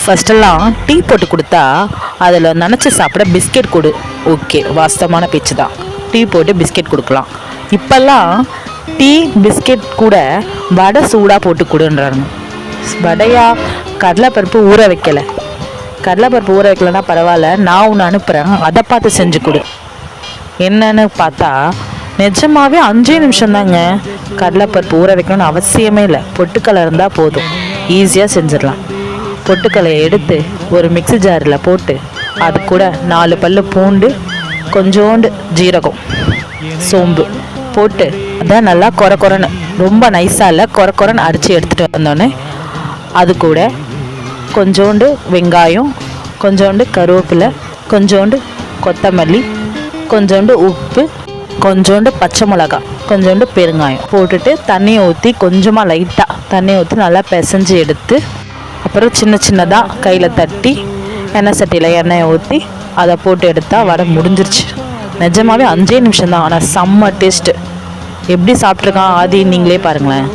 ஃபஸ்ட்டெல்லாம் டீ போட்டு கொடுத்தா அதில் நினச்சி சாப்பிட பிஸ்கெட் கொடு. ஓகே, வாஸ்தவமான பேச்சு தான். டீ போட்டு பிஸ்கெட் கொடுக்கலாம். இப்போல்லாம் டீ பிஸ்கெட் கூட வடை சூடாக போட்டு கொடுன்றாங்க. வடையா? கடலைப்பருப்பு ஊற வைக்கலை. கடலைப்பருப்பு ஊற வைக்கலன்னா பரவாயில்ல, நான் ஒன்று அனுப்புகிறேன், அதை பார்த்து செஞ்சு கொடு. என்னன்னு பார்த்தா நிஜமாவே 5 நிமிஷம்தாங்க. கடலைப்பருப்பு ஊற வைக்கணும்னு அவசியமே இல்லை. பொட்டுக்கடலை இருந்தால் போதும், ஈஸியாக செஞ்சிடலாம். பொட்டுக்கடலையை எடுத்து ஒரு மிக்ஸி ஜாரில் போட்டு அது கூட 4 பல்லு பூண்டு, கொஞ்சோண்டு ஜீரகம், சோம்பு போட்டு அதை நல்லா கொரன்னு, ரொம்ப நைஸாக இல்லை, கொரன்னு அடித்து எடுத்துகிட்டு வந்தோடனே அது கூட கொஞ்சோண்டு வெங்காயம், கொஞ்சோண்டு கருவேப்பிலை, கொஞ்சோண்டு கொத்தமல்லி, கொஞ்சோண்டு உப்பு, கொஞ்சோண்டு பச்சை மிளகாய், கொஞ்சோண்டு பெருங்காயம் போட்டுட்டு தண்ணியை ஊற்றி கொஞ்சமாக லைட்டாக தண்ணியை ஊற்றி நல்லா பிசைஞ்சு எடுத்து அப்புறம் சின்னதாக கையில் தட்டி எண்ணெய் சட்டியில் எண்ணெயை ஊற்றி அதை போட்டு எடுத்தால் வடை முடிஞ்சிருச்சு. நிஜமாவே 5 நிமிஷம் தான், ஆனால் செம்ம டேஸ்ட்டு. எப்படி சாப்பிட்ருக்கான் ஆதி, நீங்களே பாருங்களேன்.